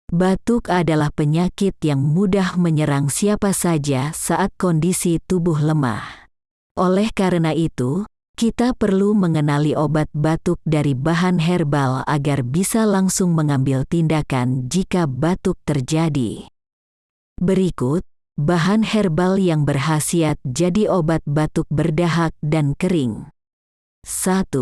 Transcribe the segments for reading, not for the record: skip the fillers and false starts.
Batuk adalah penyakit yang mudah menyerang siapa saja saat kondisi tubuh lemah. Oleh karena itu, kita perlu mengenali obat batuk dari bahan herbal agar bisa langsung mengambil tindakan jika batuk terjadi. Berikut, bahan herbal yang berkhasiat jadi obat batuk berdahak dan kering. 1.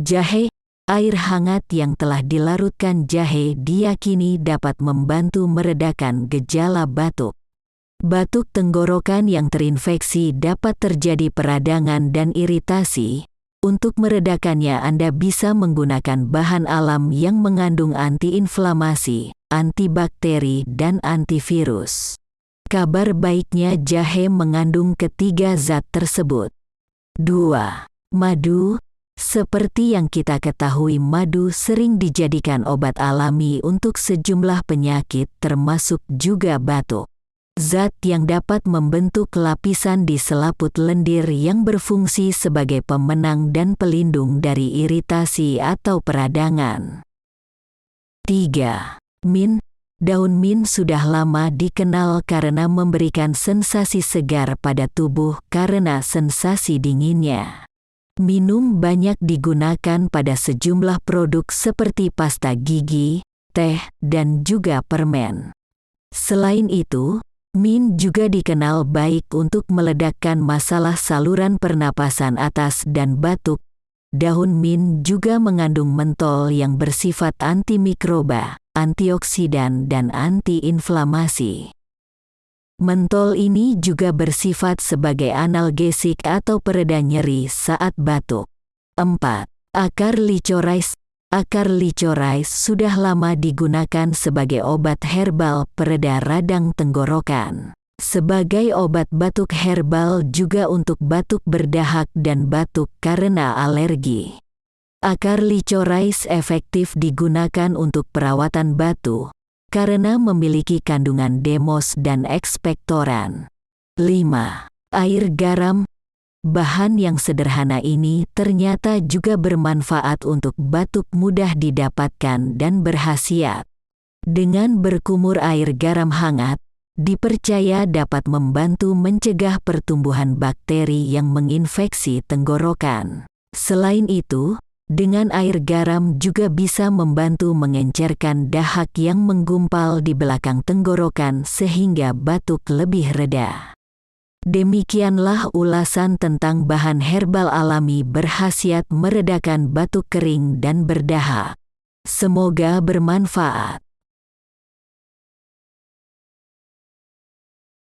Jahe. Air hangat yang telah dilarutkan jahe diyakini dapat membantu meredakan gejala batuk. Batuk tenggorokan yang terinfeksi dapat terjadi peradangan dan iritasi. Untuk meredakannya Anda bisa menggunakan bahan alam yang mengandung antiinflamasi, antibakteri, dan antivirus. Kabar baiknya jahe mengandung ketiga zat tersebut. 2. Madu. Seperti yang kita ketahui, madu sering dijadikan obat alami untuk sejumlah penyakit termasuk juga batuk. Zat yang dapat membentuk lapisan di selaput lendir yang berfungsi sebagai pemenang dan pelindung dari iritasi atau peradangan. 3. Mint. Daun mint sudah lama dikenal karena memberikan sensasi segar pada tubuh karena sensasi dinginnya. Minum banyak digunakan pada sejumlah produk seperti pasta gigi, teh, dan juga permen. Selain itu, mint juga dikenal baik untuk meledakkan masalah saluran pernapasan atas dan batuk. Daun mint juga mengandung mentol yang bersifat antimikroba, antioksidan, dan antiinflamasi. Mentol ini juga bersifat sebagai analgesik atau pereda nyeri saat batuk. 4. Akar licorais. Akar licorais sudah lama digunakan sebagai obat herbal pereda radang tenggorokan. Sebagai obat batuk herbal juga untuk batuk berdahak dan batuk karena alergi. Akar licorais efektif digunakan untuk perawatan batu karena memiliki kandungan demos dan ekspektoran. 5. Air garam. Bahan yang sederhana ini ternyata juga bermanfaat untuk batuk mudah didapatkan dan berkhasiat. Dengan berkumur air garam hangat, dipercaya dapat membantu mencegah pertumbuhan bakteri yang menginfeksi tenggorokan. Selain itu, dengan air garam juga bisa membantu mengencerkan dahak yang menggumpal di belakang tenggorokan sehingga batuk lebih reda. Demikianlah ulasan tentang bahan herbal alami berkhasiat meredakan batuk kering dan berdahak. Semoga bermanfaat.